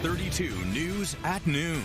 32 News at noon.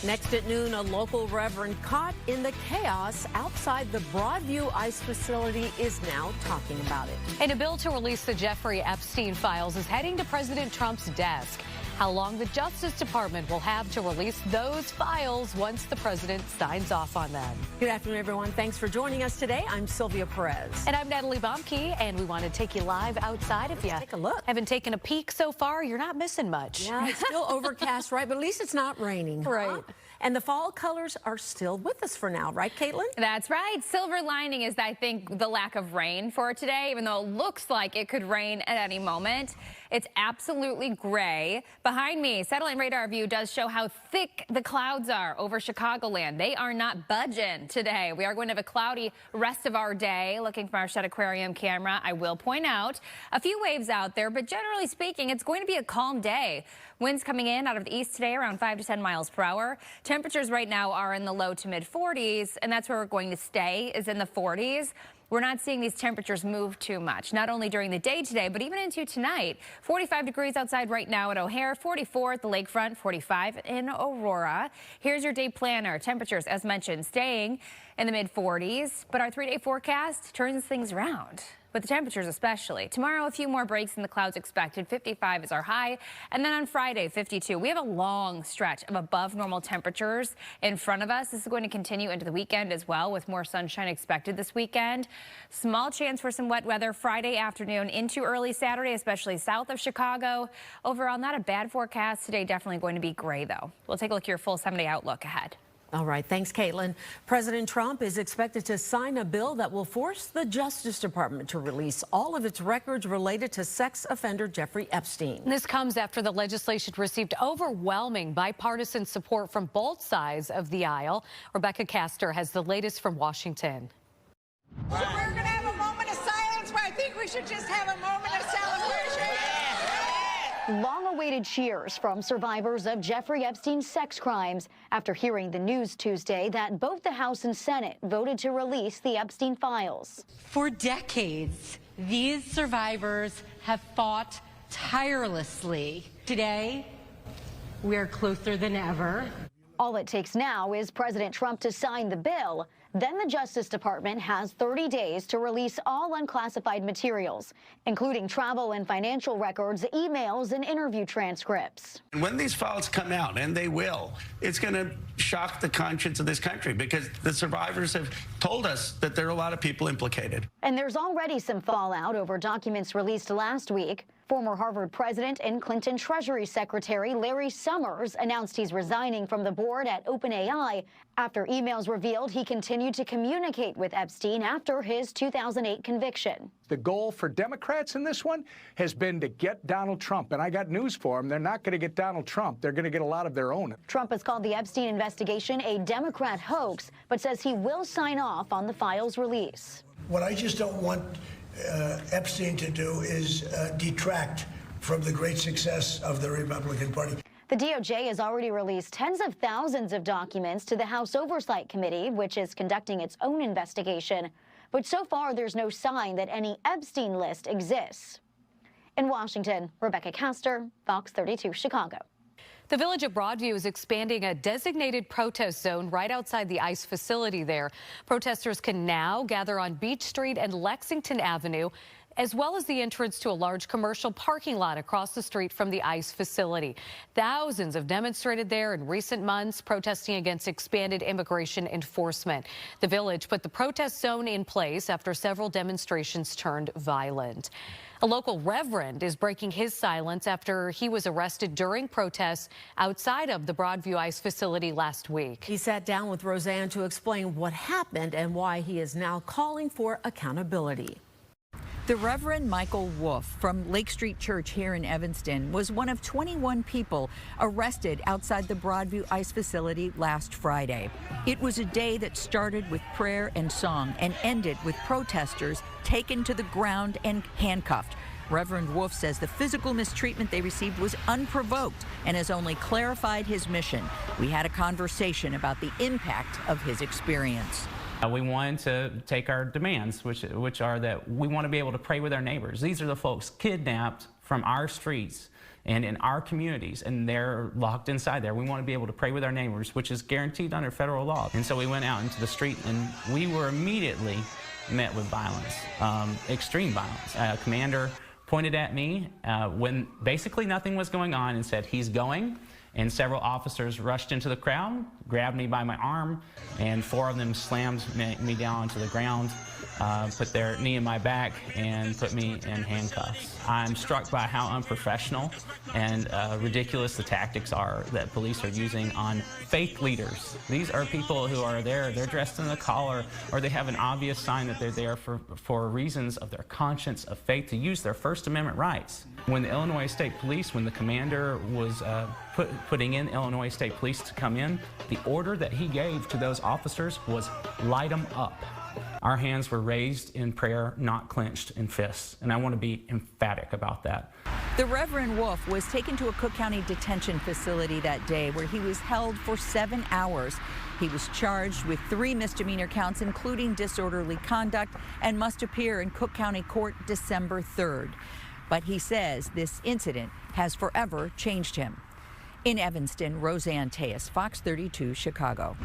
Next at noon, a local reverend caught in the chaos outside the Broadview ICE facility is now talking about it. And a bill to release the Jeffrey Epstein files is heading to President Trump's desk. How long the Justice Department will have to release those files once the president signs off on them. Good afternoon, everyone. Thanks for joining us today. I'm Sylvia Perez. And I'm Natalie Baumke, and we want to take you live outside. If you take a look. Haven't taken a peek so far, you're not missing much. Yeah, it's still overcast, right? But at least it's not raining. Right. Huh? And the fall colors are still with us for now, right, Caitlin? That's right. Silver lining is, I think, the lack of rain for today, even though it looks like it could rain at any moment. It's absolutely gray. Behind me, satellite radar view does show how thick the clouds are over Chicagoland. They are not budging today. We are going to have a cloudy rest of our day. Looking from our Shed Aquarium camera, I will point out a few waves out there, but generally speaking, it's going to be a calm day. Winds coming in out of the east today around 5 to 10 miles per hour. Temperatures right now are in the low to mid 40s, and that's where we're going to stay, is in the 40s. We're not seeing these temperatures move too much, not only during the day today, but even into tonight. 45 degrees outside right now at O'Hare, 44 at the lakefront, 45 in Aurora. Here's your day planner. Temperatures, as mentioned, staying in the mid 40s, but our 3-day forecast turns things around. With the temperatures especially. Tomorrow, a few more breaks in the clouds expected. 55 is our high. And then on Friday, 52. We have a long stretch of above normal temperatures in front of us. This is going to continue into the weekend as well, with more sunshine expected this weekend. Small chance for some wet weather Friday afternoon into early Saturday, especially south of Chicago. Overall, not a bad forecast today. Definitely going to be gray, though. We'll take a look at your full 7-day outlook ahead. All right. Thanks, Caitlin. President Trump is expected to sign a bill that will force the Justice Department to release all of its records related to sex offender Jeffrey Epstein. This comes after the legislation received overwhelming bipartisan support from both sides of the aisle. Rebecca Castor has the latest from Washington. So we're going to have a moment of silence, where I think we should just have a moment of celebration. Long-awaited cheers from survivors of Jeffrey Epstein's sex crimes after hearing the news Tuesday that both the House and Senate voted to release the Epstein files. For decades, these survivors have fought tirelessly. Today, we are closer than ever. All it takes now is President Trump to sign the bill. Then the Justice Department has 30 days to release all unclassified materials, including travel and financial records, emails, and interview transcripts. When these files come out, and they will, it's going to shock the conscience of this country, because the survivors have told us that there are a lot of people implicated. And there's already some fallout over documents released last week. Former Harvard president and Clinton Treasury Secretary Larry Summers announced he's resigning from the board at OpenAI after emails revealed he continued to communicate with Epstein after his 2008 conviction. The goal for Democrats in this one has been to get Donald Trump. And I got news for them. They're not going to get Donald Trump. They're going to get a lot of their own. Trump has called the Epstein investigation a Democrat hoax, but says he will sign off on the files release. What I just don't want Epstein to do is detract from the great success of the Republican Party. The DOJ has already released tens of thousands of documents to the House Oversight Committee, which is conducting its own investigation. But so far, there's no sign that any Epstein list exists. In Washington, Rebecca Castor, Fox 32 Chicago. The village of Broadview is expanding a designated protest zone right outside the ICE facility there. Protesters can now gather on Beach Street and Lexington Avenue, as well as the entrance to a large commercial parking lot across the street from the ICE facility. Thousands have demonstrated there in recent months, protesting against expanded immigration enforcement. The village put the protest zone in place after several demonstrations turned violent. A local reverend is breaking his silence after he was arrested during protests outside of the Broadview ICE facility last week. He sat down with Roseanne to explain what happened and why he is now calling for accountability. The Reverend Michael Wolf from Lake Street Church here in Evanston was one of 21 people arrested outside the Broadview ICE facility last Friday. It was a day that started with prayer and song and ended with protesters taken to the ground and handcuffed. Reverend Wolf says the physical mistreatment they received was unprovoked and has only clarified his mission. We had a conversation about the impact of his experience. We wanted to take our demands, which are that we want to be able to pray with our neighbors. These are the folks kidnapped from our streets and in our communities, and they're locked inside there. We want to be able to pray with our neighbors, which is guaranteed under federal law. And so we went out into the street, and we were immediately met with violence, extreme violence. A commander pointed at me when basically nothing was going on and said, "He's going." And several officers rushed into the crowd, grabbed me by my arm, and 4 of them slammed me down onto the ground, put their knee in my back, and put me in handcuffs. I'm struck by how unprofessional and ridiculous the tactics are that police are using on faith leaders. These are people who are there, they're dressed in a collar, or they have an obvious sign that they're there for reasons of their conscience of faith to use their First Amendment rights. When the Illinois State Police, when the commander was putting in Illinois State Police to come in, the order that he gave to those officers was light them up. Our hands were raised in prayer, not clenched in fists, and I want to be emphatic about that. The Reverend Wolf was taken to a Cook County detention facility that day where he was held for 7 hours. He was charged with 3 misdemeanor counts, including disorderly conduct, and must appear in Cook County Court December 3rd. But he says this incident has forever changed him. In Evanston, Roseanne Tejas, Fox 32, Chicago.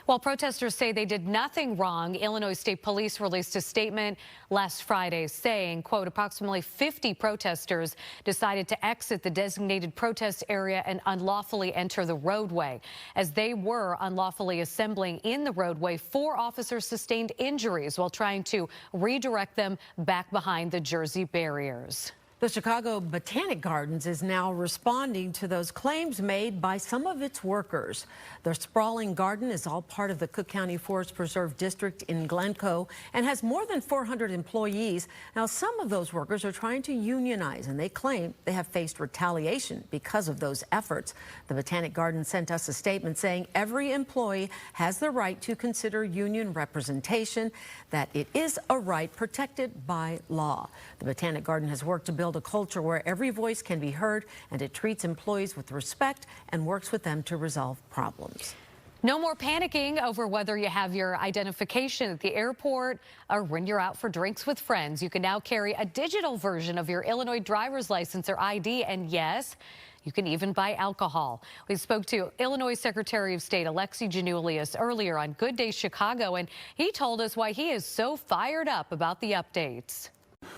While protesters say they did nothing wrong, Illinois State Police released a statement last Friday saying, quote, approximately 50 protesters decided to exit the designated protest area and unlawfully enter the roadway. As they were unlawfully assembling in the roadway, 4 officers sustained injuries while trying to redirect them back behind the Jersey barriers. The Chicago Botanic Gardens is now responding to those claims made by some of its workers. The sprawling garden is all part of the Cook County Forest Preserve District in Glencoe and has more than 400 employees. Now, some of those workers are trying to unionize, and they claim they have faced retaliation because of those efforts. The Botanic Garden sent us a statement saying every employee has the right to consider union representation, that it is a right protected by law. The Botanic Garden has worked to build a culture where every voice can be heard, and it treats employees with respect and works with them to resolve problems. No more panicking over whether you have your identification at the airport or when you're out for drinks with friends. You can now carry a digital version of your Illinois driver's license or ID, and yes, you can even buy alcohol. We spoke to Illinois Secretary of State Alexi Giannoulias earlier on Good Day Chicago, and he told us why he is so fired up about the updates.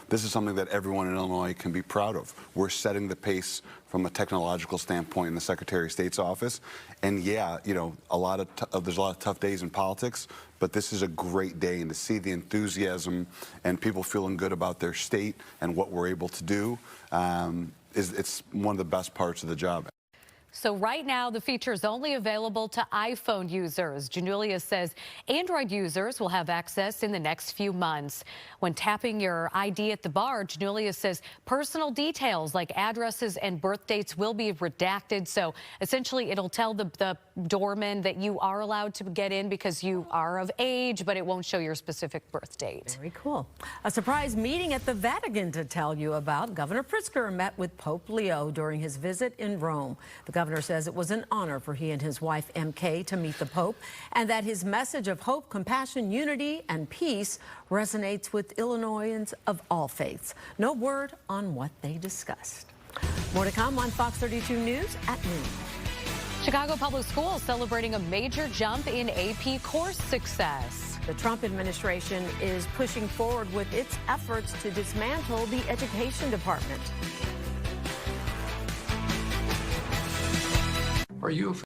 This is something that everyone in Illinois can be proud of. We're setting the pace from a technological standpoint in the Secretary of State's office. And yeah, you know, there's a lot of tough days in politics, but this is a great day, and to see the enthusiasm and people feeling good about their state and what we're able to do, it's one of the best parts of the job. So right now, the feature is only available to iPhone users. Giannoulias says Android users will have access in the next few months. When tapping your ID at the bar, Giannoulias says personal details like addresses and birth dates will be redacted. So essentially, it'll tell the doorman that you are allowed to get in because you are of age, but it won't show your specific birth date. Very cool. A surprise meeting at the Vatican to tell you about. Governor Pritzker met with Pope Leo during his visit in Rome. The governor says it was an honor for he and his wife MK to meet the Pope, and that his message of hope, compassion, unity, and peace resonates with Illinoisans of all faiths. No word on what they discussed. More to come on Fox 32 News at noon. Chicago Public Schools celebrating a major jump in AP course success. The Trump administration is pushing forward with its efforts to dismantle the education department. Are you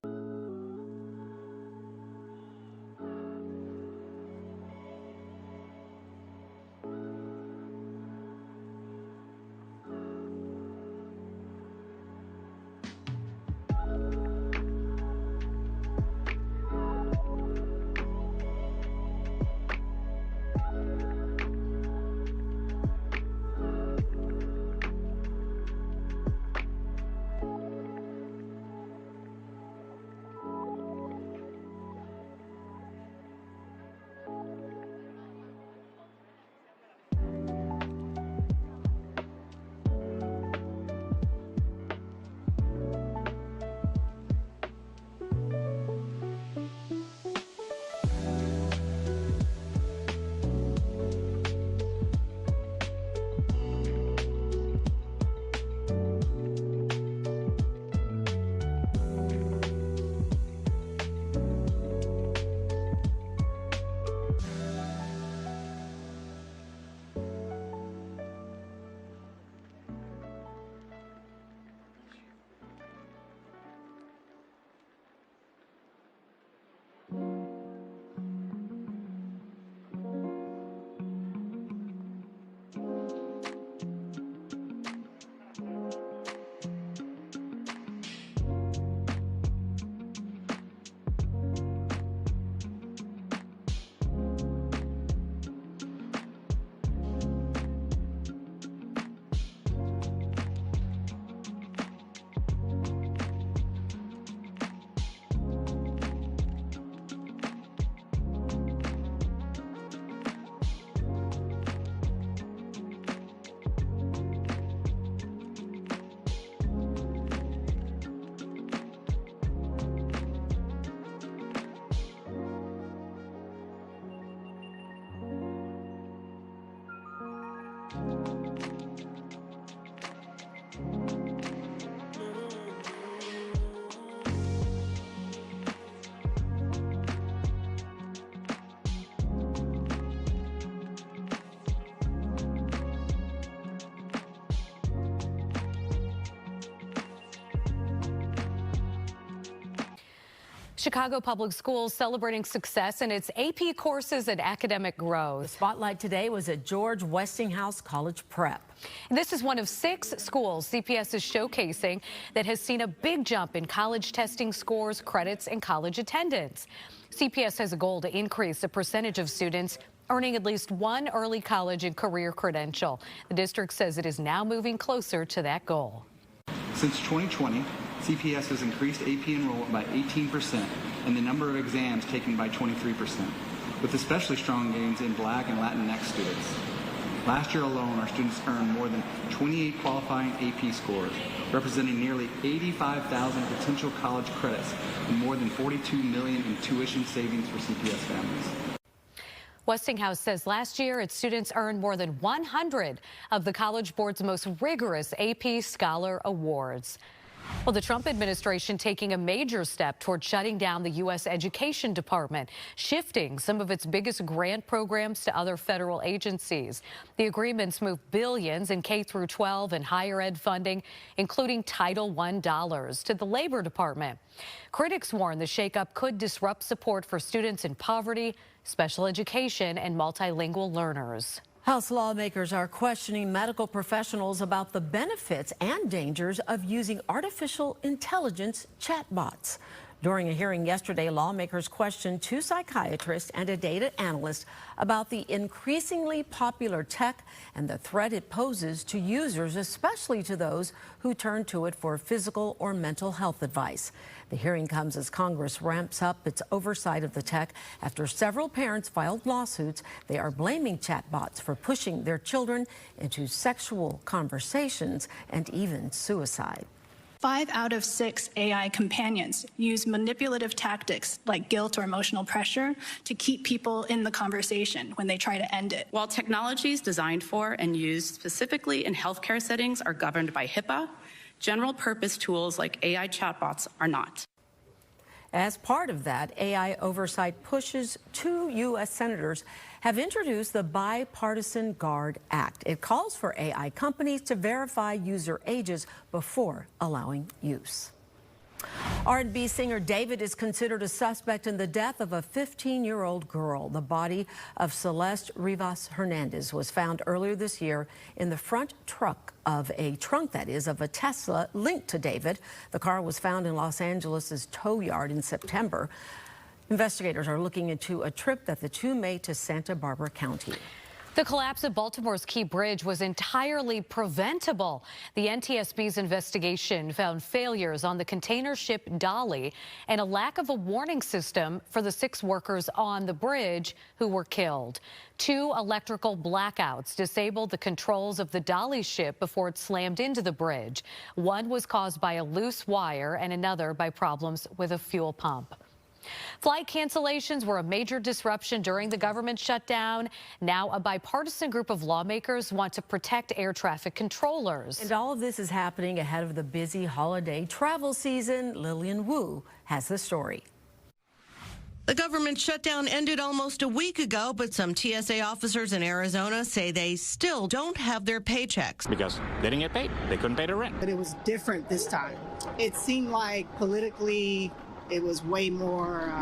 Chicago Public Schools celebrating success in its AP courses and academic growth. The spotlight today was at George Westinghouse College Prep. This is one of 6 schools CPS is showcasing that has seen a big jump in college testing scores, credits, and college attendance. CPS has a goal to increase the percentage of students earning at least one early college and career credential. The district says it is now moving closer to that goal. Since 2020, CPS has increased AP enrollment by 18% and the number of exams taken by 23%, with especially strong gains in Black and Latinx students. Last year alone, our students earned more than 28 qualifying AP scores, representing nearly 85,000 potential college credits and more than $42 million in tuition savings for CPS families. Westinghouse says last year its students earned more than 100 of the College Board's most rigorous AP Scholar Awards. Well, the Trump administration taking a major step toward shutting down the U.S. Education Department, shifting some of its biggest grant programs to other federal agencies. The agreements move billions in K-12 and higher ed funding, including Title I dollars, to the Labor Department. Critics warn the shakeup could disrupt support for students in poverty, special education, and multilingual learners. House lawmakers are questioning medical professionals about the benefits and dangers of using artificial intelligence chatbots. During a hearing yesterday, lawmakers questioned 2 psychiatrists and a data analyst about the increasingly popular tech and the threat it poses to users, especially to those who turn to it for physical or mental health advice. The hearing comes as Congress ramps up its oversight of the tech after several parents filed lawsuits. They are blaming chatbots for pushing their children into sexual conversations and even suicide. 5 out of 6 AI companions use manipulative tactics like guilt or emotional pressure to keep people in the conversation when they try to end it. While technologies designed for and used specifically in healthcare settings are governed by HIPAA, general purpose tools like AI chatbots are not. As part of that, AI oversight pushes 2 U.S. senators have introduced the Bipartisan Guard Act. It calls for AI companies to verify user ages before allowing use. R&B singer David is considered a suspect in the death of a 15-year-old girl. The body of Celeste Rivas Hernandez was found earlier this year in the front trunk of a Tesla linked to David. The car was found in Los Angeles' tow yard in September. Investigators are looking into a trip that the 2 made to Santa Barbara County. The collapse of Baltimore's Key Bridge was entirely preventable. The NTSB's investigation found failures on the container ship Dolly and a lack of a warning system for the 6 workers on the bridge who were killed. 2 electrical blackouts disabled the controls of the Dolly ship before it slammed into the bridge. One was caused by a loose wire and another by problems with a fuel pump. Flight cancellations were a major disruption during the government shutdown. Now a bipartisan group of lawmakers want to protect air traffic controllers. And all of this is happening ahead of the busy holiday travel season. Lillian Wu has the story. The government shutdown ended almost a week ago, but some TSA officers in Arizona say they still don't have their paychecks. Because they didn't get paid. They couldn't pay their rent. But it was different this time. It seemed like politically it was way more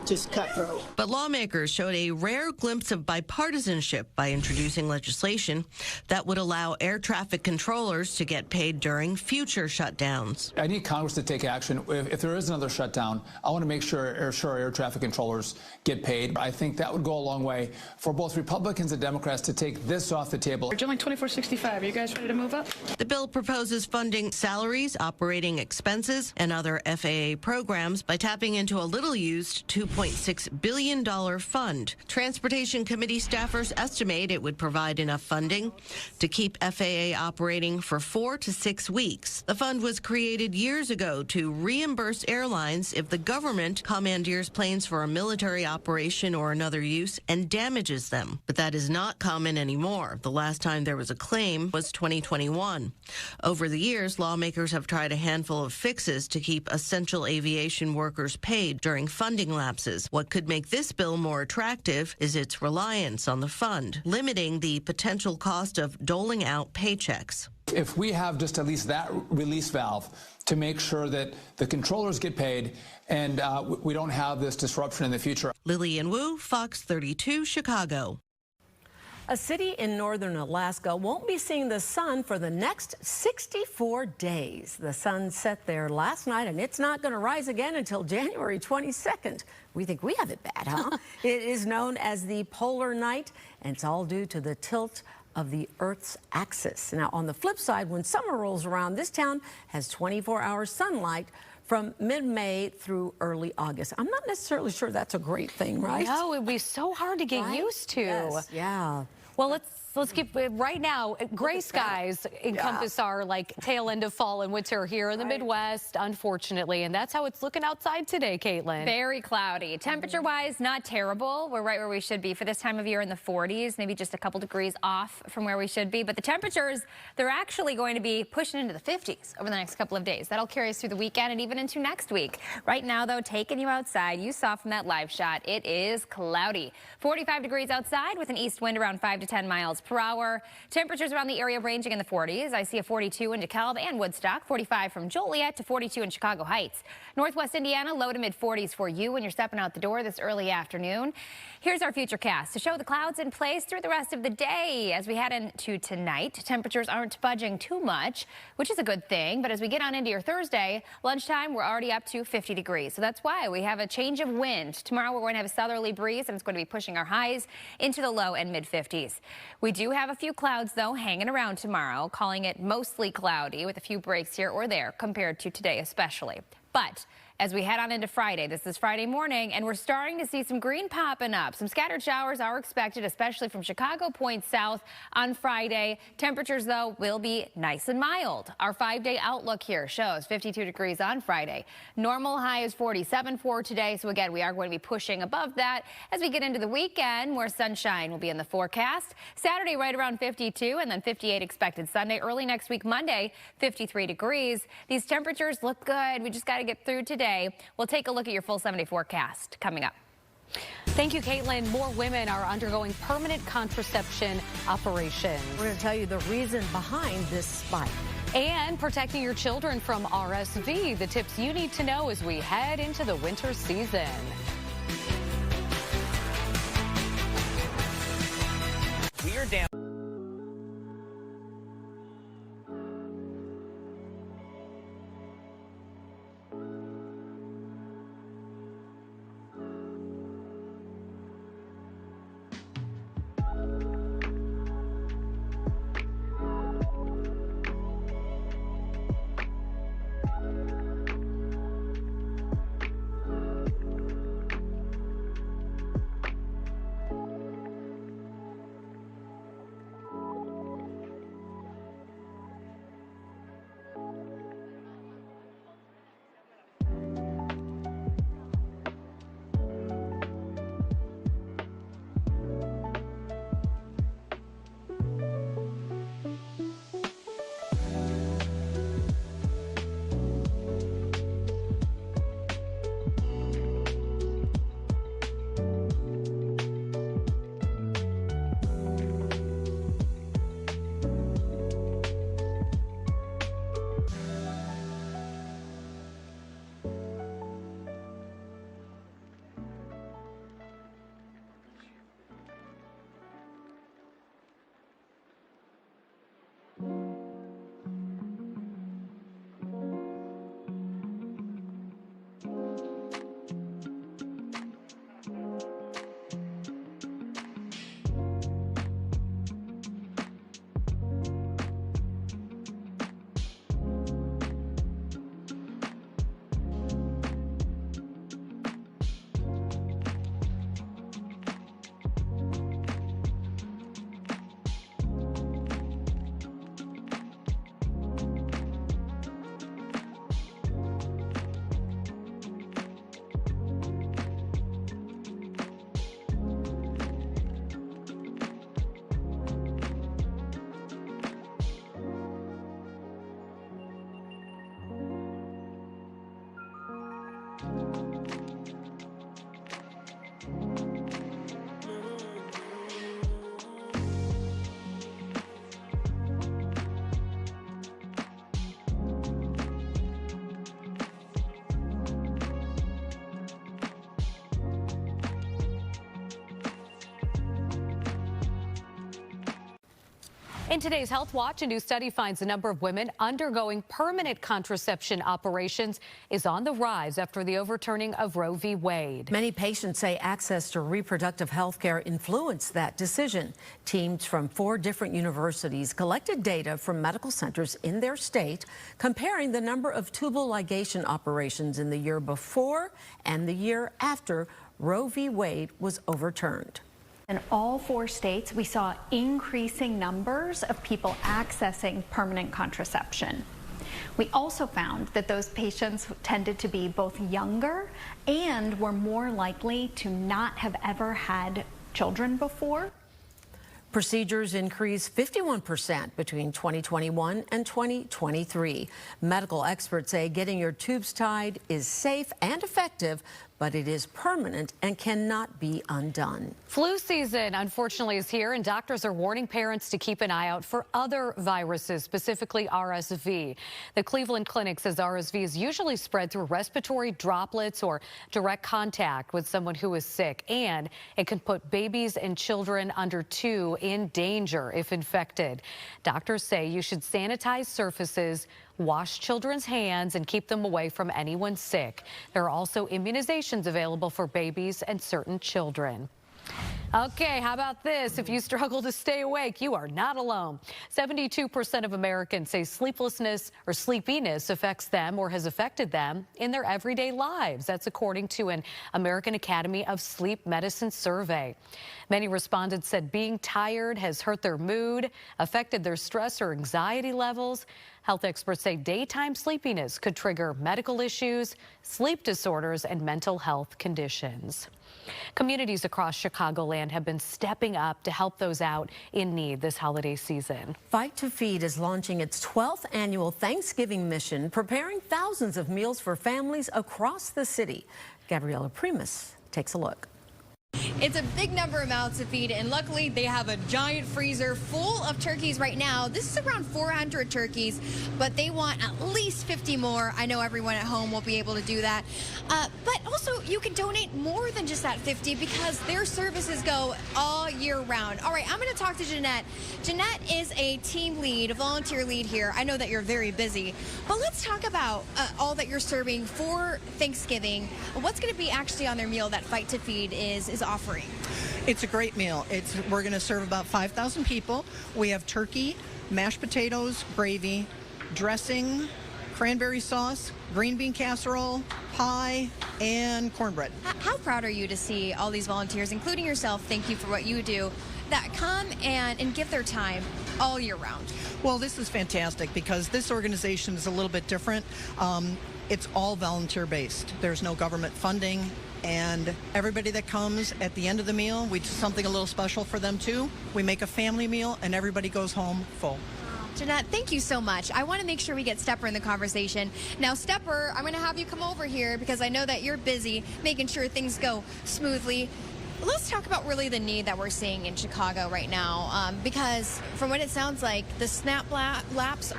just cutthroat. But lawmakers showed a rare glimpse of bipartisanship by introducing legislation that would allow air traffic controllers to get paid during future shutdowns. I need Congress to take action. If there is another shutdown, I want to make sure air traffic controllers get paid. I think that would go a long way for both Republicans and Democrats to take this off the table. We're doing $24.65. Are you guys ready to move up? The bill proposes funding salaries, operating expenses, and other FAA programs by tapping into a little-used $2.6 billion fund. Transportation Committee staffers estimate it would provide enough funding to keep FAA operating for 4 to 6 weeks. The fund was created years ago to reimburse airlines if the government commandeers planes for a military operation or another use and damages them. But that is not common anymore. The last time there was a claim was 2021. Over the years, lawmakers have tried a handful of fixes to keep essential aviation workers paid during funding lapses. What could make this bill more attractive is its reliance on the fund, limiting the potential cost of doling out paychecks. If we have just at least that release valve to make sure that the controllers get paid and we don't have this disruption in the future. Lillian Wu, Fox 32, Chicago. A city in northern Alaska won't be seeing the sun for the next 64 days. The sun set there last night, and it's not going to rise again until January 22nd. We think we have it bad, huh? It is known as the polar night, and it's all due to the tilt of the Earth's axis. Now, on the flip side, when summer rolls around, this town has 24-hour sunlight from mid-May through early August. I'm not necessarily sure that's a great thing, right? No, it'd be so hard to get used to. Yes, yeah. Well, let's keep right now. Gray skies encompass our tail end of fall and winter here in the Midwest, unfortunately, and that's how it's looking outside today, Caitlin. Very cloudy. Temperature-wise, not terrible. We're right where we should be for this time of year in the 40s, maybe just a couple degrees off from where we should be. But the temperatures, they're actually going to be pushing into the 50s over the next couple of days. That'll carry us through the weekend and even into next week. Right now, though, taking you outside, you saw from that live shot, it is cloudy. 45 degrees outside with an east wind around 5 to 10 miles per hour. Temperatures around the area ranging in the 40s. I see a 42 in DeKalb and Woodstock, 45 from Joliet to 42 in Chicago Heights. Northwest Indiana, low to mid 40s for you when you're stepping out the door this early afternoon. Here's our futurecast to show the clouds in place through the rest of the day. As we head into tonight, temperatures aren't budging too much, which is a good thing. But as we get on into your Thursday, lunchtime, we're already up to 50 degrees. So that's why we have a change of wind. Tomorrow, we're going to have a southerly breeze, and it's going to be pushing our highs into the low and mid 50s. We do have a few clouds, though, hanging around tomorrow, calling it mostly cloudy with a few breaks here or there compared to today especially. But as we head on into Friday, this is Friday morning, and we're starting to see some green popping up. Some scattered showers are expected, especially from Chicago Point south on Friday. Temperatures, though, will be nice and mild. Our 5-day outlook here shows 52 degrees on Friday. Normal high is 47 for today. So again, we are going to be pushing above that as we get into the weekend. More sunshine will be in the forecast. Saturday right around 52 and then 58 expected Sunday. Early next week, Monday, 53 degrees. These temperatures look good. We just got to get through today. We'll take a look at your full 7-day forecast coming up. Thank you, Caitlin. More women are undergoing permanent contraception operations. We're going to tell you the reason behind this spike. And protecting your children from RSV, the tips you need to know as we head into the winter season. We are down. In today's Health Watch, a new study finds the number of women undergoing permanent contraception operations is on the rise after the overturning of Roe v. Wade. Many patients say access to reproductive health care influenced that decision. Teams from 4 different universities collected data from medical centers in their state, comparing the number of tubal ligation operations in the year before and the year after Roe v. Wade was overturned. In all 4 states, we saw increasing numbers of people accessing permanent contraception. We also found that those patients tended to be both younger and were more likely to not have ever had children before. Procedures increased 51% between 2021 and 2023. Medical experts say getting your tubes tied is safe and effective, but it is permanent and cannot be undone. Flu season, unfortunately, is here, and doctors are warning parents to keep an eye out for other viruses, specifically RSV. The Cleveland Clinic says RSV is usually spread through respiratory droplets or direct contact with someone who is sick, and it can put babies and children under 2 in danger if infected. Doctors say you should sanitize surfaces, wash children's hands, and keep them away from anyone sick. There are also immunizations available for babies and certain children. Okay, how about this? If you struggle to stay awake, you are not alone. 72% of Americans say sleeplessness or sleepiness affects them or has affected them in their everyday lives. That's according to an American Academy of Sleep Medicine survey. Many respondents said being tired has hurt their mood, affected their stress or anxiety levels. Health experts say daytime sleepiness could trigger medical issues, sleep disorders, and mental health conditions. Communities across Chicagoland have been stepping up to help those out in need this holiday season. Fight to Feed is launching its 12th annual Thanksgiving mission, preparing thousands of meals for families across the city. Gabriella Primus takes a look. It's a big number of mouths to feed, and luckily they have a giant freezer full of turkeys right now. This is around 400 turkeys, but they want at least 50 more. I know everyone at home won't be able to do that. But also, you can donate more than just that 50 because their services go all year round. All right, I'm going to talk to Jeanette. Jeanette is a team lead, a volunteer lead here. I know that you're very busy, but let's talk about all that you're serving for Thanksgiving. What's going to be actually on their meal that Fight to Feed is offering? It's a great meal. We're going to serve about 5,000 people. We have turkey, mashed potatoes, gravy, dressing, cranberry sauce, green bean casserole, pie, and cornbread. How proud are you to see all these volunteers, including yourself, thank you for what you do, that come and give their time all year round? Well, this is fantastic because this organization is a little bit different. It's all volunteer-based. There's no government funding. And everybody that comes at the end of the meal, we do something a little special for them too. We make a family meal and everybody goes home full. Jeanette, thank you so much. I want to make sure we get Stepper in the conversation. Now, Stepper, I'm going to have you come over here because I know that you're busy making sure things go smoothly. Let's talk about really the need that we're seeing in Chicago right now, because from what it sounds like, the SNAP lapse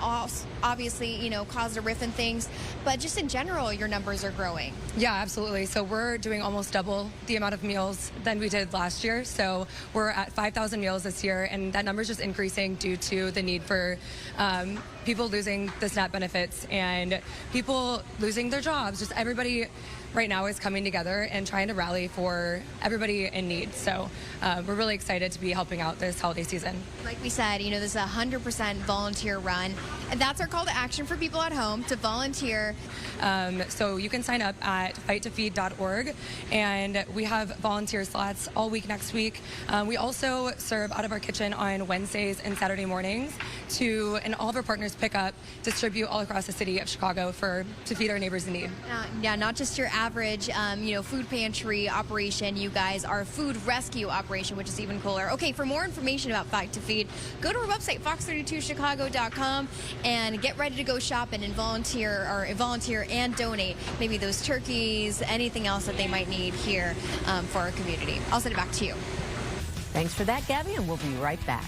obviously, caused a rift in things, but just in general, your numbers are growing. Yeah, absolutely. So we're doing almost double the amount of meals than we did last year. So we're at 5,000 meals this year, and that number is just increasing due to the need for people losing the SNAP benefits and people losing their jobs. Just everybody right now is coming together and trying to rally for everybody in need. So we're really excited to be helping out this holiday season. Like we said, this is a 100% volunteer run. And that's our call to action for people at home to volunteer. So you can sign up at fighttofeed.org, and we have volunteer slots all week next week. We also serve out of our kitchen on Wednesdays and Saturday mornings and all of our partners pick up, distribute all across the city of Chicago to feed our neighbors in need. Yeah, not just your average, food pantry operation. You guys are a food rescue operation, which is even cooler. Okay, for more information about Fight to Feed, go to our website, fox32chicago.com, and get ready to go shopping and volunteer and donate maybe those turkeys, anything else that they might need here for our community. I'll send it back to you. Thanks for that, Gabby, and we'll be right back.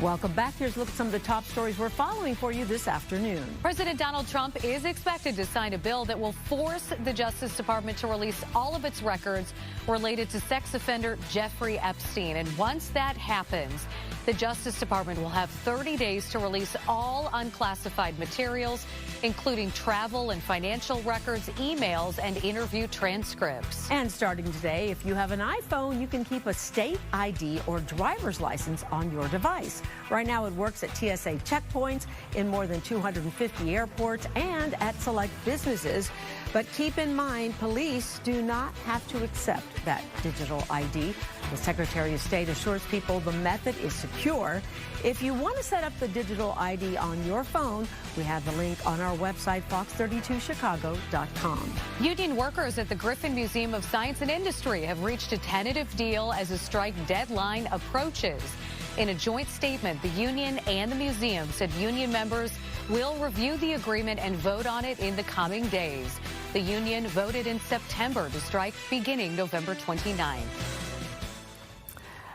Welcome back. Here's a look at some of the top stories we're following for you this afternoon. President Donald Trump is expected to sign a bill that will force the Justice Department to release all of its records related to sex offender Jeffrey Epstein. And once that happens, the Justice Department will have 30 days to release all unclassified materials, including travel and financial records, emails, and interview transcripts. And starting today, if you have an iPhone, you can keep a state ID or driver's license on your device. Right now, it works at TSA checkpoints, in more than 250 airports, and at select businesses. But keep in mind, police do not have to accept that digital ID. The Secretary of State assures people the method is secure. If you want to set up the digital ID on your phone, we have the link on our website, fox32chicago.com. Union workers at the Griffin Museum of Science and Industry have reached a tentative deal as a strike deadline approaches. In a joint statement, the union and the museum said union members will review the agreement and vote on it in the coming days. The union voted in September to strike beginning November 29th.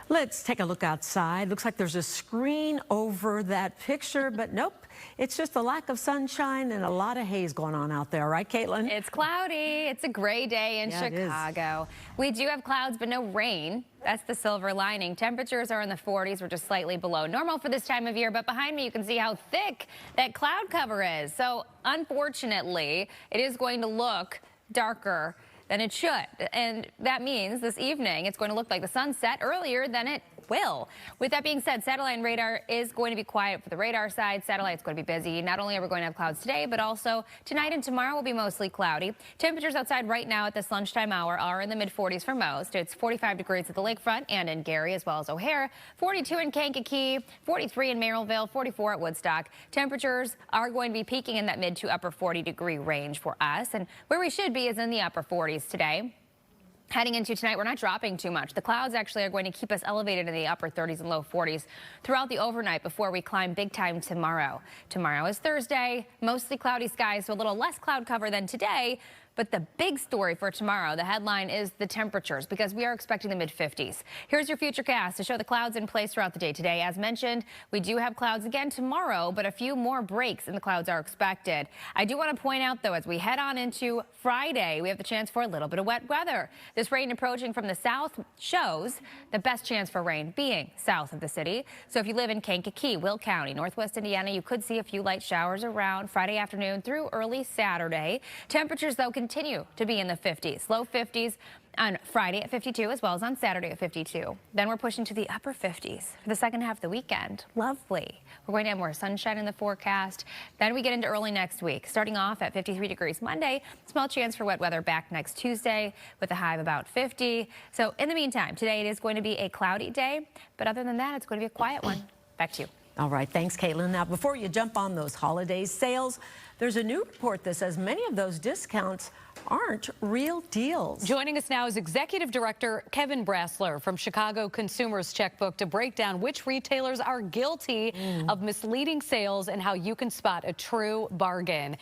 Let's take a look outside. Looks like there's a screen over that picture, but nope. It's just a lack of sunshine and a lot of haze going on out there, right, Caitlin? It's cloudy. It's a gray day in Chicago. We do have clouds, but no rain. That's the silver lining. Temperatures are in the 40s. We're just slightly below normal for this time of year. But behind me, you can see how thick that cloud cover is. So unfortunately, it is going to look darker than it should. And that means this evening it's going to look like the sun set earlier than it will. With that being said, satellite and radar is going to be quiet for the radar side. Satellite's going to be busy. Not only are we going to have clouds today, but also tonight and tomorrow will be mostly cloudy. Temperatures outside right now at this lunchtime hour are in the mid-40s for most. It's 45 degrees at the lakefront and in Gary as well as O'Hare, 42 in Kankakee, 43 in Merrillville, 44 at Woodstock. Temperatures are going to be peaking in that mid to upper 40-degree range for us, and where we should be is in the upper 40s today. Heading into tonight, we're not dropping too much. The clouds actually are going to keep us elevated in the upper 30s and low 40s throughout the overnight before we climb big time tomorrow. Tomorrow is Thursday, mostly cloudy skies, so a little less cloud cover than today. But the big story for tomorrow, the headline, is the temperatures, because we are expecting the mid-50s. Here's your futurecast to show the clouds in place throughout the day today. As mentioned, we do have clouds again tomorrow, but a few more breaks in the clouds are expected. I do want to point out, though, as we head on into Friday, we have the chance for a little bit of wet weather. This rain approaching from the south shows the best chance for rain being south of the city. So if you live in Kankakee, Will County, Northwest Indiana, you could see a few light showers around Friday afternoon through early Saturday. Temperatures, though, continue to be in the 50s, low 50s on Friday at 52 as well as on Saturday at 52. Then we're pushing to the upper 50s for the second half of the weekend. Lovely. We're going to have more sunshine in the forecast. Then we get into early next week, starting off at 53 degrees Monday. Small chance for wet weather back next Tuesday with a high of about 50. So in the meantime, today it is going to be a cloudy day, but other than that, it's going to be a quiet one. Back to you. All right, thanks, Caitlin. Now, before you jump on those holiday sales, there's a new report that says many of those discounts aren't real deals. Joining us now is Executive Director Kevin Brassler from Chicago Consumers Checkbook to break down which retailers are guilty of misleading sales and how you can spot a true bargain.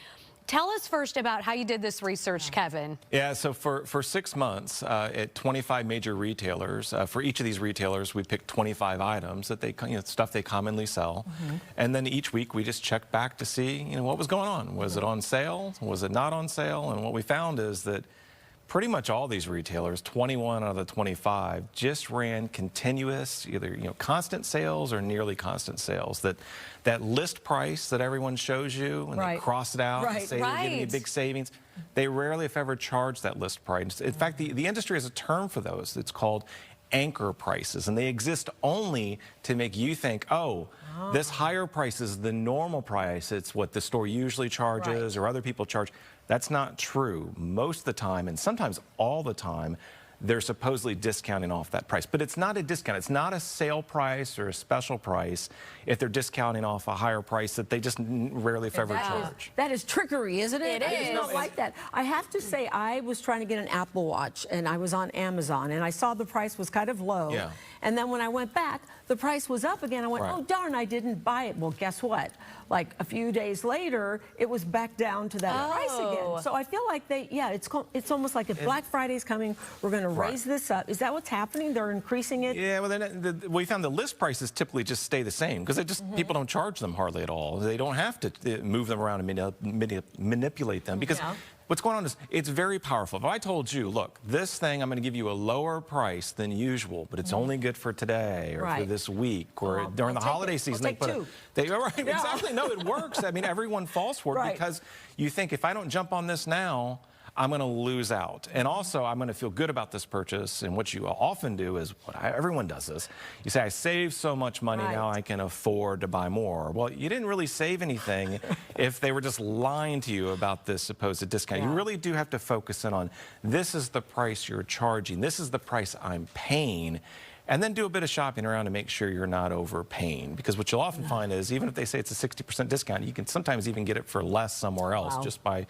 Tell us first about how you did this research, Kevin. Yeah, so for 6 months at 25 major retailers, for each of these retailers, we picked 25 items that they, stuff they commonly sell. And then each week we just checked back to see, what was going on. Was it on sale? Was it not on sale? And what we found is that pretty much all these retailers, 21 out of the 25, just ran continuous, either constant sales or nearly constant sales. That list price that everyone shows you and they cross it out and say they're giving you big savings, they rarely, if ever, charge that list price. In fact, the industry has a term for those. It's called anchor prices, and they exist only to make you think, this higher price is the normal price. It's what the store usually charges or other people charge. That's not true. Most of the time, and sometimes all the time, they're supposedly discounting off that price. But it's not a discount. It's not a sale price or a special price if they're discounting off a higher price that they just rarely, if ever, charge. That is trickery, isn't it? It I just don't like that. I have to say, I was trying to get an Apple Watch, and I was on Amazon, and I saw the price was kind of low. Yeah. And then when I went back, the price was up again. I went, oh, darn, I didn't buy it. Well, guess what? Like a few days later, it was back down to that price again. So I feel like it's almost like if Black Friday's coming, we're going to raise this up. Is that what's happening? They're increasing it? Yeah, well, then we found the list prices typically just stay the same because people don't charge them hardly at all. They don't have to move them around and manipulate them because what's going on is it's very powerful. If I told you, look, this thing, I'm going to give you a lower price than usual, but it's only good for today or for this week or during the holiday season. They put exactly. No, it works. I mean, everyone falls for it because you think if I don't jump on this now, I'm going to lose out. And also, I'm going to feel good about this purchase. And what you often do is, everyone does this, you say, I saved so much money, now I can afford to buy more. Well, you didn't really save anything if they were just lying to you about this supposed discount. You really do have to focus in on, this is the price you're charging, this is the price I'm paying. And then do a bit of shopping around to make sure you're not overpaying. Because what you'll often find is, even if they say it's a 60% discount, you can sometimes even get it for less somewhere else just by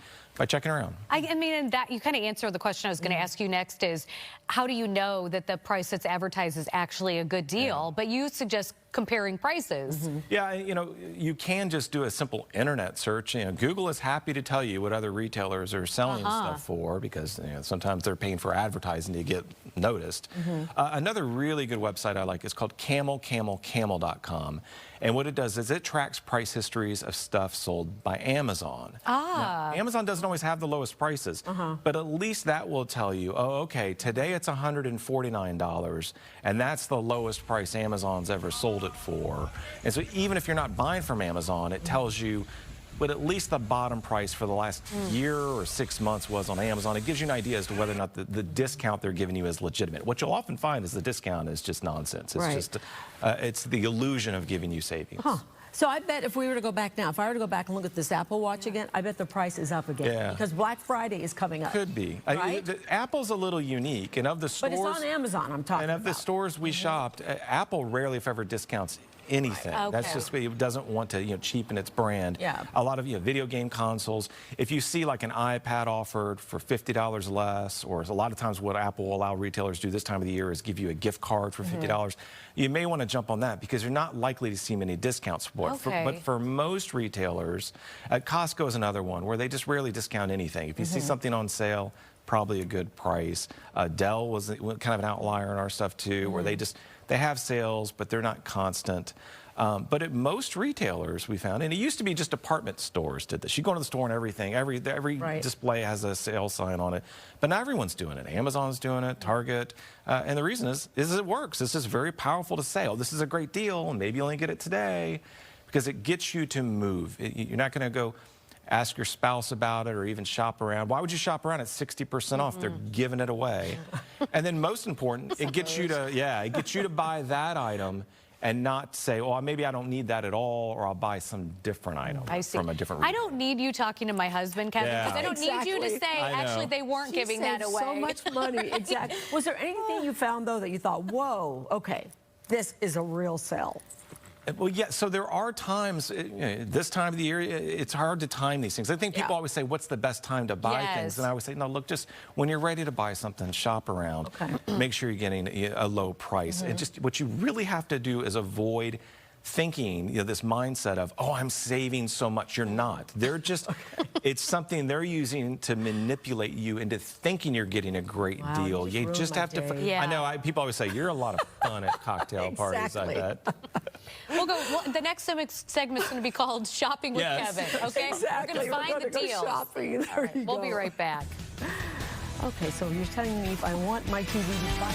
checking around. I mean, and that you kind of answered the question I was going to ask you next is, how do you know that the price that's advertised is actually a good deal? But you suggest comparing prices. Yeah, you can just do a simple internet search. Google is happy to tell you what other retailers are selling stuff for because sometimes they're paying for advertising to get noticed. Another really good website I like is called camelcam.com. And what it does is it tracks price histories of stuff sold by Amazon. Now, Amazon doesn't always have the lowest prices, but at least that will tell you, oh, okay, today it's $149, and that's the lowest price Amazon's ever sold it for. And so even if you're not buying from Amazon, it tells you what at least the bottom price for the last year or 6 months was on Amazon. It gives you an idea as to whether or not the discount they're giving you is legitimate. What you'll often find is the discount is just nonsense. It's just, it's the illusion of giving you savings. So I bet if we were to go back now, if I were to go back and look at this Apple Watch again, I bet the price is up again. Because Black Friday is coming up. Could be. Right? Apple's a little unique. And of the stores... But it's on Amazon, I'm talking about. And of the stores we shopped, Apple rarely, if ever, discounts anything. That's just, it doesn't want to cheapen its brand. A lot of video game consoles, if you see like an iPad offered for $50 less, or a lot of times what Apple will allow retailers to do this time of the year is give you a gift card for $50, you may want to jump on that because you're not likely to see many discounts for it. But for most retailers, Costco is another one where they just rarely discount anything. If you see something on sale, probably a good price. Dell was kind of an outlier in our stuff too, where they have sales, but they're not constant. But at most retailers we found, and it used to be just department stores did this. You go to the store and everything, every display has a sale sign on it. But now everyone's doing it. Amazon's doing it, Target. And the reason is it works. This is very powerful to say, oh, this is a great deal, and maybe you only get it today, because it gets you to move. You're not going to go ask your spouse about it or even shop around. Why would you shop around at 60% off? They're giving it away. And then most important, it gets you to, it gets you to buy that item and not say, oh, maybe I don't need that at all, or I'll buy some different item from a different retailer. I don't need you talking to my husband, Kevin, because I don't need you to say, actually, they weren't giving that away. So much money, exactly. Was there anything you found, though, that you thought, whoa, okay, this is a real sale? Well, yeah, so there are times, this time of the year, it's hard to time these things. I think people always say, what's the best time to buy things? And I always say, no, look, just when you're ready to buy something, shop around. Make sure you're getting a low price. And just what you really have to do is avoid thinking, this mindset of, oh, I'm saving so much. You're not. They're just, it's something they're using to manipulate you into thinking you're getting a great deal. You just have to, I know, people always say, you're a lot of fun at cocktail parties, I bet. We'll go, the next segment's going to be called Shopping with Kevin, okay? Exactly. We're going to find the deals. Shopping. There you go. We'll be right back. Okay, so you're telling me if I want my TV to buy...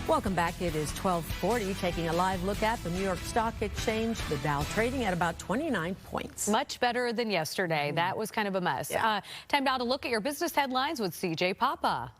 Welcome back. It is 12:40. Taking a live look at the New York Stock Exchange. The Dow trading at about 29 points. Much better than yesterday. That was kind of a mess. Yeah. Time now to look at your business headlines with CJ Papa.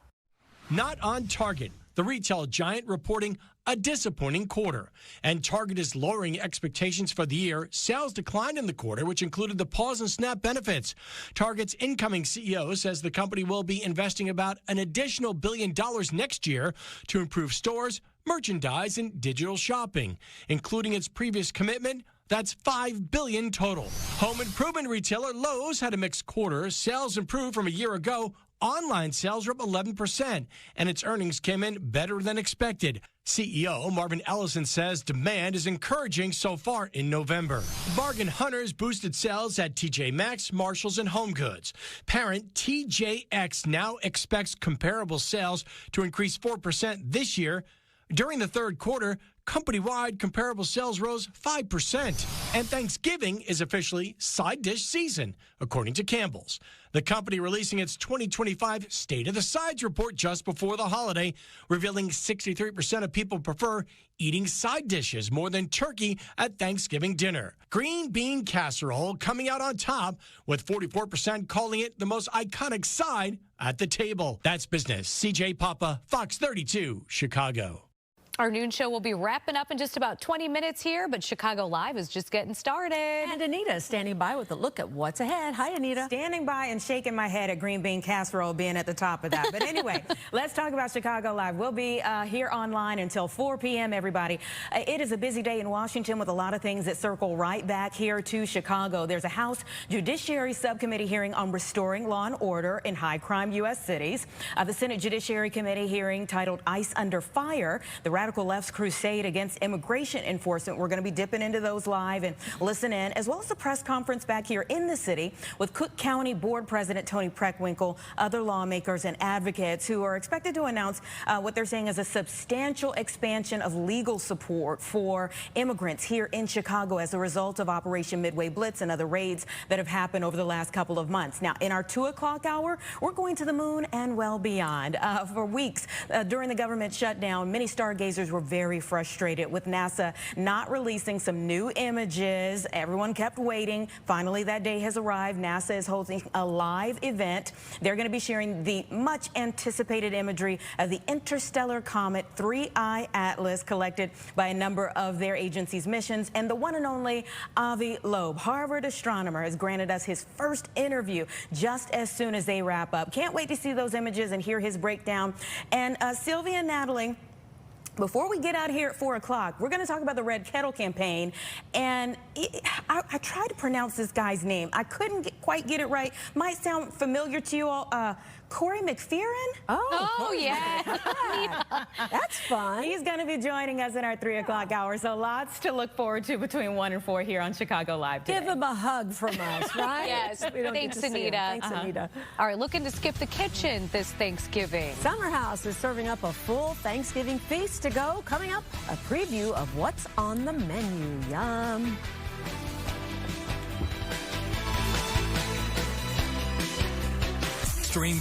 Not on target. The retail giant reporting a disappointing quarter. And Target is lowering expectations for the year. Sales declined in the quarter, which included the pause in SNAP benefits. Target's incoming CEO says the company will be investing about an additional $1 billion next year to improve stores, merchandise, and digital shopping, including its previous commitment. That's $5 billion total. Home improvement retailer Lowe's had a mixed quarter. Sales improved from a year ago. Online sales were up 11%, and its earnings came in better than expected. CEO Marvin Ellison says demand is encouraging so far in November. Bargain hunters boosted sales at TJ Maxx, Marshalls, and HomeGoods. Parent TJX now expects comparable sales to increase 4% this year. During the third quarter, company-wide comparable sales rose 5%. And Thanksgiving is officially side dish season, according to Campbell's. The company releasing its 2025 State of the Sides report just before the holiday, revealing 63% of people prefer eating side dishes more than turkey at Thanksgiving dinner. Green bean casserole coming out on top, with 44% calling it the most iconic side at the table. That's business. CJ Papa, Fox 32, Chicago. Our noon show will be wrapping up in just about 20 minutes here, but Chicago Live is just getting started. And Anita is standing by with a look at what's ahead. Hi, Anita. Standing by and shaking my head at green bean casserole being at the top of that. But anyway, let's talk about Chicago Live. We'll be here online until 4 p.m., everybody. It is a busy day in Washington with a lot of things that circle right back here to Chicago. There's a House Judiciary Subcommittee hearing on restoring law and order in high-crime U.S. cities. The Senate Judiciary Committee hearing titled ICE Under Fire, the radical left's crusade against immigration enforcement. We're going to be dipping into those live and listen in, as well as the press conference back here in the city with Cook County Board President Tony Preckwinkle, other lawmakers and advocates who are expected to announce what they're saying is a substantial expansion of legal support for immigrants here in Chicago as a result of Operation Midway Blitz and other raids that have happened over the last couple of months. Now, in our 2 o'clock hour, we're going to the moon and well beyond. For weeks during the government shutdown, many stargazers were very frustrated with NASA not releasing some new images. Everyone kept waiting. Finally, that day has arrived. NASA is holding a live event. They're going to be sharing the much anticipated imagery of the interstellar comet 3I Atlas collected by a number of their agency's missions. And the one and only Avi Loeb, Harvard astronomer, has granted us his first interview just as soon as they wrap up. Can't wait to see those images and hear his breakdown. And Sylvia and Natalie, before we get out here at 4 o'clock, we're going to talk about the Red Kettle campaign. And I tried to pronounce this guy's name. I couldn't quite get it right. Might sound familiar to you all. Corey McPherson? Oh yeah. That's fun. He's going to be joining us in our 3 o'clock hour. So lots to look forward to between 1 and 4 here on Chicago Live today. Give him a hug from us, right? Yes. Thanks, Anita. Thanks, Anita. All right, looking to skip the kitchen this Thanksgiving. Summer House is serving up a full Thanksgiving feast to go. Coming up, a preview of what's on the menu. Yum. Stream.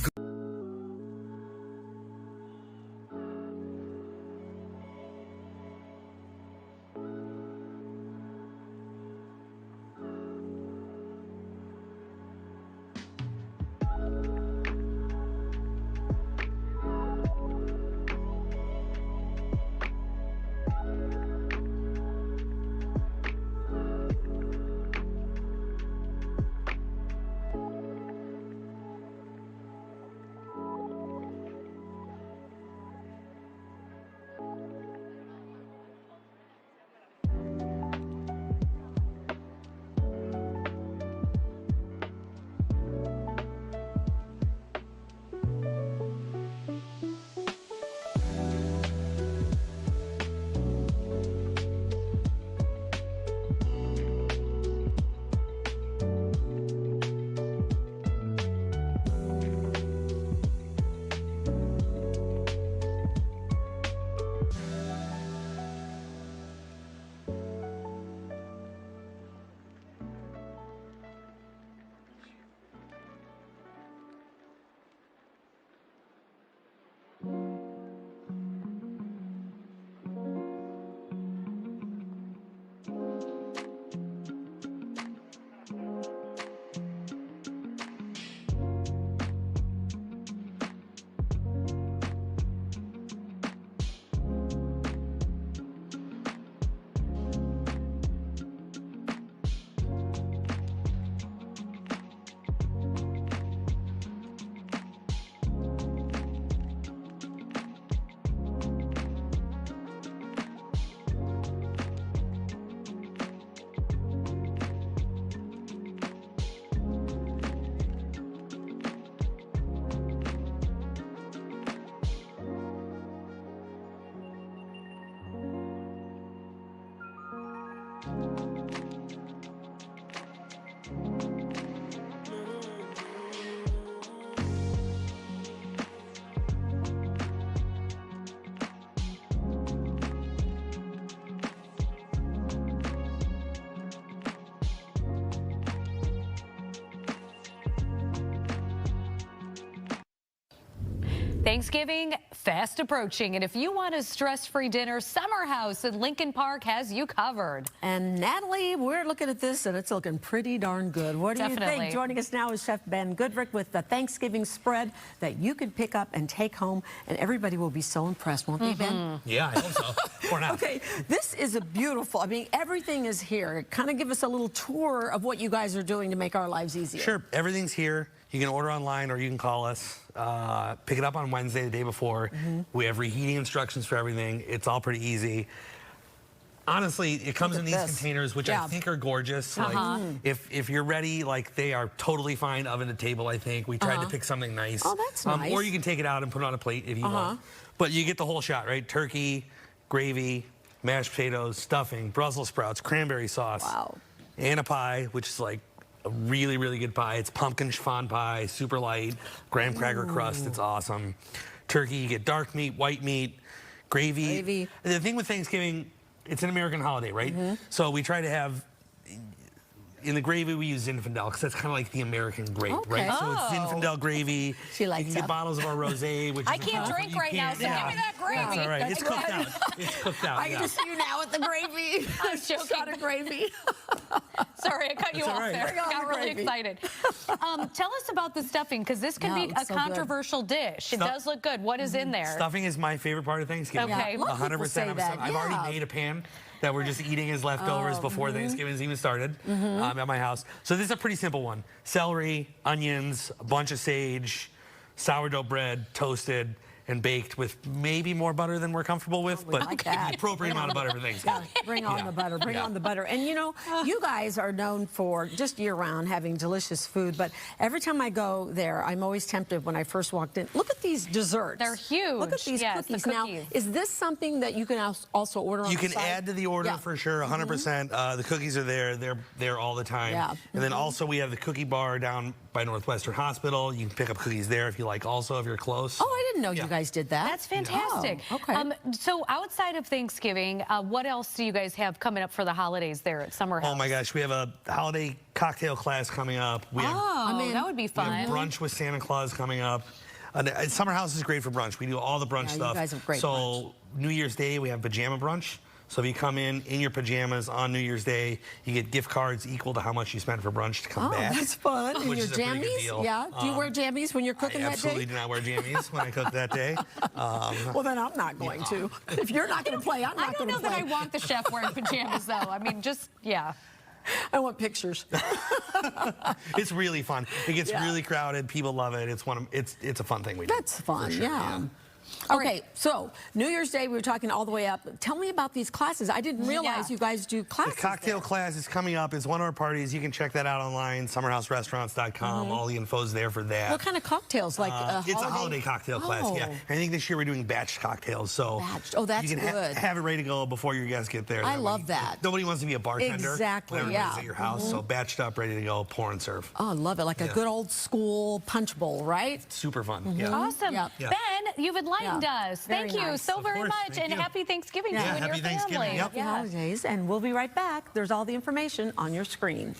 Thanksgiving fast approaching, and if you want a stress-free dinner, Summer House in Lincoln Park has you covered. And Natalie, we're looking at this and it's looking pretty darn good. What do you think? Joining us now is Chef Ben Goodrick with the Thanksgiving spread that you can pick up and take home, and everybody will be so impressed, won't they, Ben? Yeah, I hope so. Or not. Okay, this is a beautiful, I mean, everything is here. Kind of give us a little tour of what you guys are doing to make our lives easier. Sure, everything's here. You can order online or you can call us. Pick it up on Wednesday, the day before. We have reheating instructions for everything. It's all pretty easy. Honestly, it comes in these containers, which I think are gorgeous. Like, if you're ready, like, they are totally fine oven to table, I think. We tried to pick something nice. Oh, that's nice. Or you can take it out and put it on a plate if you want. But you get the whole shot, right? Turkey, gravy, mashed potatoes, stuffing, Brussels sprouts, cranberry sauce. Wow. And a pie, which is like a really, really good pie. It's pumpkin chiffon pie, super light, graham cracker crust. It's awesome. Turkey, you get dark meat, white meat, gravy. The thing with Thanksgiving, it's an American holiday, right? So we try to have, in the gravy we use Zinfandel because that's kind of like the American grape, right? So it's Zinfandel gravy. She likes you can get bottles of our rosé, which I can't drink right now, so give me that gravy. That's all right. It's cooked out. It's cooked out. I can just see you now with the gravy. I'm shot of gravy. Sorry, I cut you off there. I got really excited. Tell us about the stuffing, because this can be a controversial dish. It does look good. What is in there? Stuffing is my favorite part of Thanksgiving. Okay. 100%. I've already made a pan that we're just eating as leftovers before Thanksgiving's even started at my house. So this is a pretty simple one. Celery, onions, a bunch of sage, sourdough bread, toasted, and baked with maybe more butter than we're comfortable with, but the appropriate amount of butter for Thanksgiving. Bring on the butter, bring on the butter. And you know, you guys are known for just year-round having delicious food, but every time I go there, I'm always tempted when I first walked in. Look at these desserts. They're huge. Look at these cookies. Now, is this something that you can also order on the side? You can add to the order for sure, 100%. The cookies are there. They're there all the time. And then also we have the cookie bar down by Northwestern Hospital. You can pick up cookies there if you like also, if you're close. Oh, I didn't know you guys did that. That's fantastic. Oh, okay. So outside of Thanksgiving, what else do you guys have coming up for the holidays there at Summer House? Oh my gosh, we have a holiday cocktail class coming up. We have, that would be fun. We have brunch with Santa Claus coming up. Summer House is great for brunch. We do all the brunch stuff. You guys have great brunch. New Year's Day, we have pajama brunch. So if you come in your pajamas on New Year's Day, you get gift cards equal to how much you spent for brunch to come back. Oh, that's fun. And which your is a pretty good jammies? deal. Yeah. Do you wear jammies when you're cooking that day? I absolutely do not wear jammies when I cook that day. Well, then I'm not going to. If you're not going to play, I'm not going to play. I don't know that I want the chef wearing pajamas, though. I mean, just, I want pictures. It's really fun. It gets really crowded. People love it. It's a fun thing we do. That's fun, sure. yeah. Okay, so New Year's Day, we were talking all the way up. Tell me about these classes. I didn't realize you guys do classes. The cocktail class is coming up. It's one of our parties. You can check that out online, summerhouserestaurants.com. All the info's there for that. What kind of cocktails? Like it's a holiday cocktail class, yeah. I think this year we're doing batch cocktails, so that's you can good. Have it ready to go before your guests get there. I love that. Nobody wants to be a bartender. Exactly, when everybody's at your house, so batched up, ready to go, pour and serve. Oh, I love it. Like a good old school punch bowl, right? Super fun, yeah. Awesome. Ben, you've enlightened us. Thank you so very much, and happy Thanksgiving to you and your family. Happy holidays, and we'll be right back. There's all the information on your screen.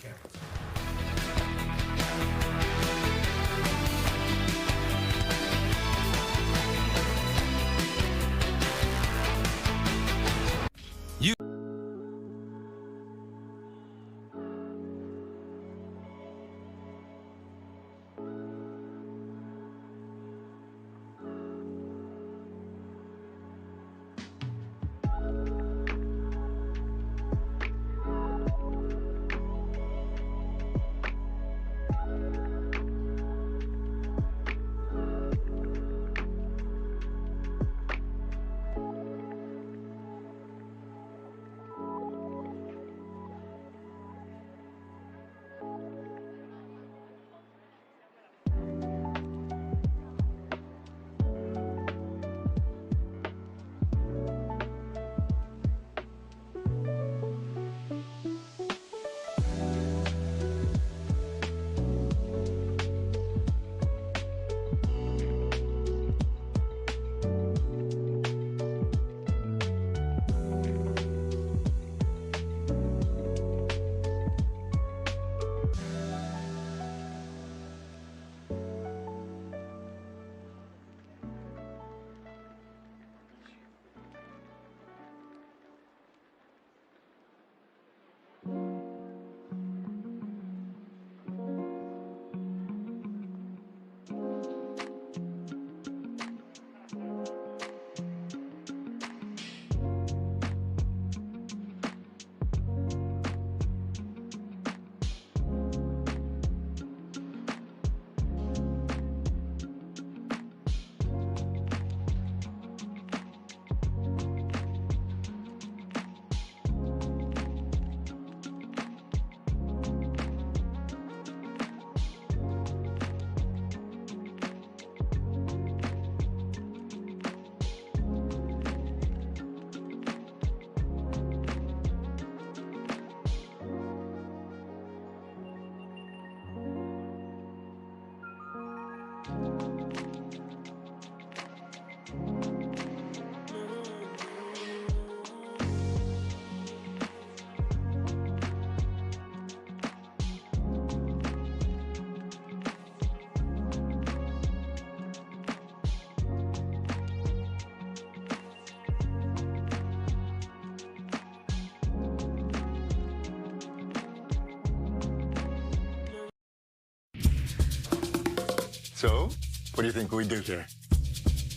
So, what do you think we do here?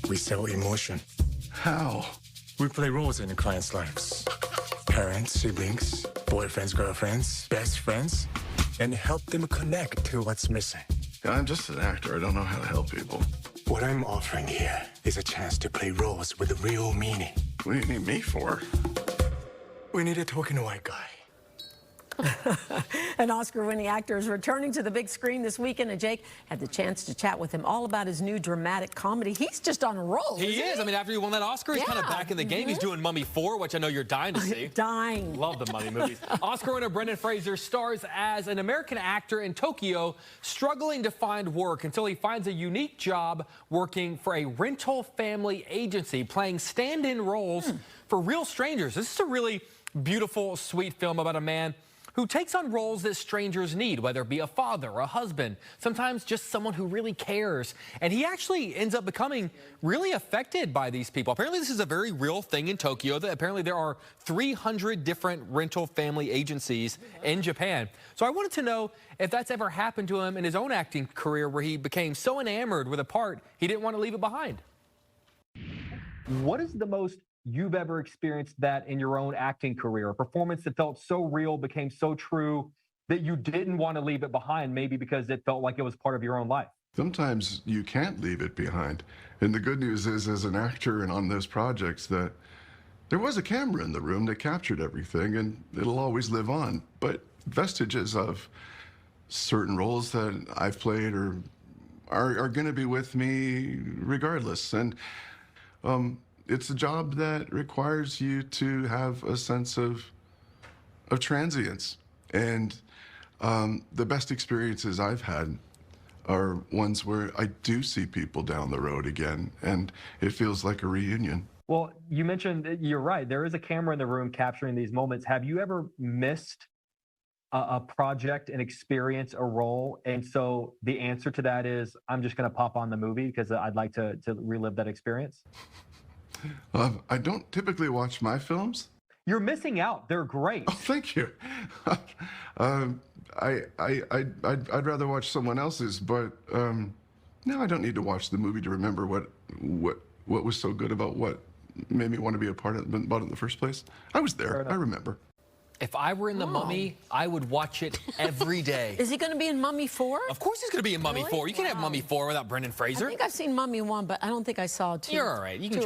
We sell emotion. How? We play roles in the clients' lives. Parents, siblings, boyfriends, girlfriends, best friends, and help them connect to what's missing. I'm just an actor. I don't know how to help people. What I'm offering here is a chance to play roles with a real meaning. What do you need me for? We need a token white guy. An Oscar-winning actor is returning to the big screen this weekend, and Jake had the chance to chat with him all about his new dramatic comedy. He's just on a roll. He is. I mean, after he won that Oscar, he's kind of back in the game. He's doing Mummy 4, which I know you're dying to see. Dying. Love the Mummy movies. Oscar winner Brendan Fraser stars as an American actor in Tokyo, struggling to find work until he finds a unique job working for a rental family agency, playing stand-in roles for real strangers. This is a really beautiful, sweet film about a man who takes on roles that strangers need, whether it be a father, a husband, sometimes just someone who really cares. And he actually ends up becoming really affected by these people. Apparently, this is a very real thing in Tokyo, that apparently there are 300 different rental family agencies in Japan. So I wanted to know if that's ever happened to him in his own acting career, where he became so enamored with a part, he didn't want to leave it behind. What is the most you've ever experienced that in your own acting career? A performance that felt so real, became so true, that you didn't want to leave it behind, maybe because it felt like it was part of your own life? Sometimes you can't leave it behind. And the good news is, as an actor and on those projects, that there was a camera in the room that captured everything, and it'll always live on. But vestiges of certain roles that I've played are going to be with me regardless. And it's a job that requires you to have a sense of transience. And the best experiences I've had are ones where I do see people down the road again, and it feels like a reunion. Well, you mentioned, you're right, there is a camera in the room capturing these moments. Have you ever missed a project, an experience, a role, and so the answer to that is, I'm just going to pop on the movie because I'd like to relive that experience? I don't typically watch my films. You're missing out. They're great. Oh, thank you. I'd rather watch someone else's, but no, I don't need to watch the movie to remember what was so good about what made me want to be a part of it in the first place. I was there. I remember. If I were in The Mummy, I would watch it every day. Is he going to be in Mummy 4? Of course he's going to be in Mummy 4. You can't have Mummy 4 without Brendan Fraser. I think I've seen Mummy 1, but I don't think I saw 2. You're all right. You can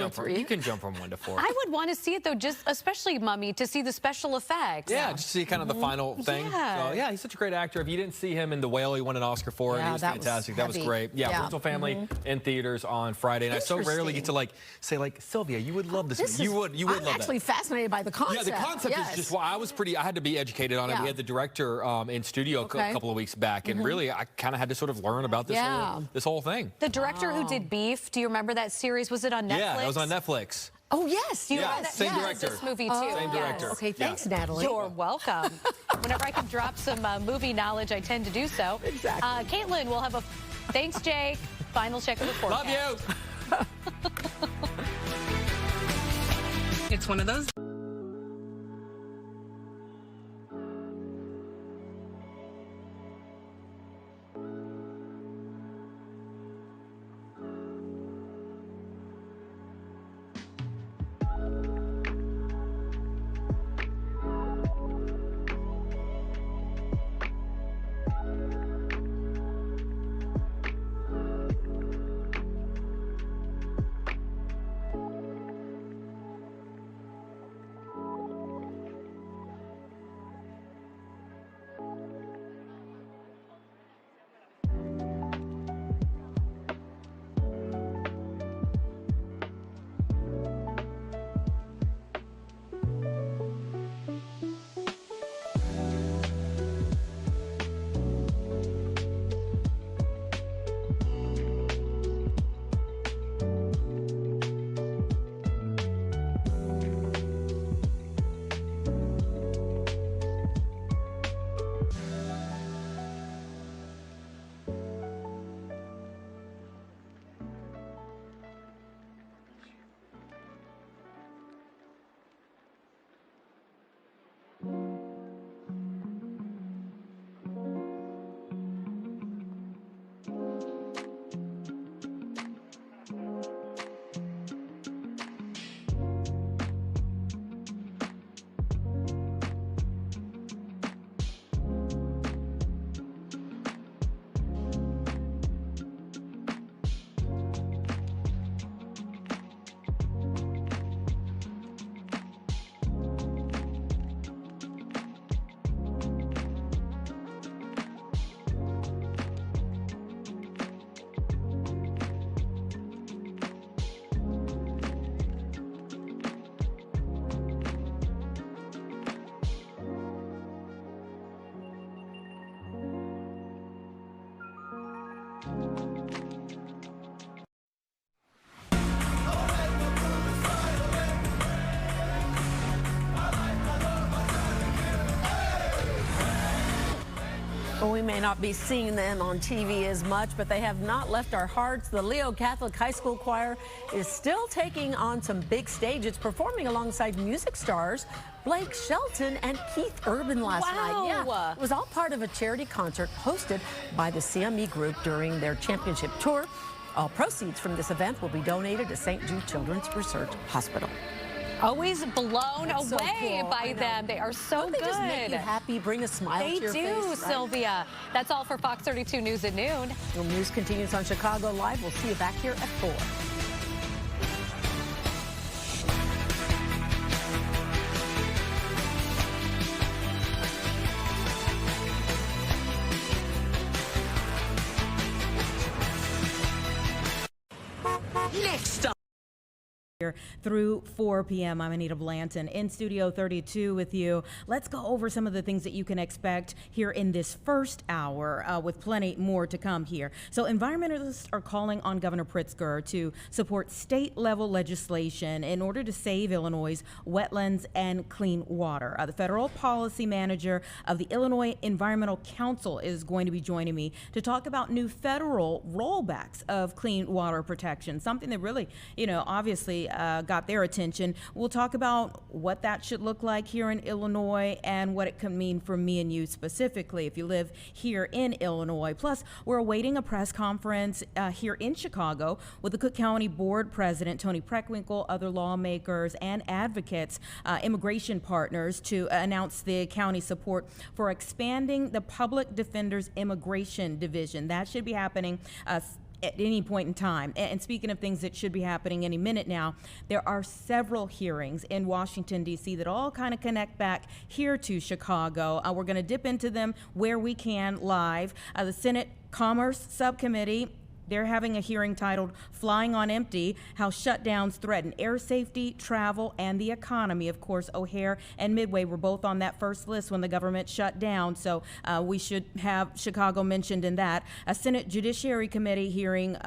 jump from 1 to 4. I would want to see it, though, just especially Mummy, to see the special effects. Yeah, just see kind of the final thing. Yeah. So, yeah, he's such a great actor. If you didn't see him in The Whale, he won an Oscar for it. He was fantastic. That was great. Yeah, Rental Family in theaters on Friday. And I so rarely get to say Sylvia, you would love this movie. You would love that. I'm actually fascinated by the concept. Yeah, the concept is just, well, I had to be educated on it. We had the director in studio a couple of weeks back, and really I kind of had to sort of learn about this whole thing. The director who did Beef, do you remember that series? Was it on Netflix? Yeah, it was on Netflix. Oh, yes. You know that, same director. This movie, too. Same director. Okay, thanks, Natalie. You're welcome. Whenever I can drop some movie knowledge, I tend to do so. Exactly. Caitlin will have a... Thanks, Jake. Final check of the forecast. Love you. It's one of those... Well, we may not be seeing them on TV as much, but they have not left our hearts. The Leo Catholic High School Choir is still taking on some big stages, performing alongside music stars Blake Shelton and Keith Urban last night. Yeah, it was all part of a charity concert hosted by the CME Group during their championship tour. All proceeds from this event will be donated to St. Jude Children's Research Hospital. Always blown That's so away cool. by them. They are so Don't they good. just make you happy, bring a smile They to your do, face, right? Sylvia. That's all for Fox 32 News at noon. Well, news continues on Chicago Live. We'll see you back here at 4. Next up. Through 4 p.m. I'm Anita Blanton in Studio 32 with you. Let's go over some of the things that you can expect here in this first hour with plenty more to come here. So environmentalists are calling on Governor Pritzker to support state-level legislation in order to save Illinois' wetlands and clean water. The federal policy manager of the Illinois Environmental Council is going to be joining me to talk about new federal rollbacks of clean water protection, something that really, obviously got their attention. We'll talk about what that should look like here in Illinois and what it can mean for me and you specifically if you live here in Illinois. Plus, we're awaiting a press conference here in Chicago with the Cook County Board President Tony Preckwinkle, other lawmakers and advocates, immigration partners to announce the county's support for expanding the Public Defender's Immigration Division. That should be happening at any point in time. And speaking of things that should be happening any minute now, there are several hearings in Washington, D.C. that all kind of connect back here to Chicago. We're going to dip into them where we can live. The Senate Commerce Subcommittee, they're having a hearing titled Flying on Empty, How Shutdowns Threaten Air Safety, Travel, and the Economy. Of course, O'Hare and Midway were both on that first list when the government shut down, so we should have Chicago mentioned in that. A Senate Judiciary Committee hearing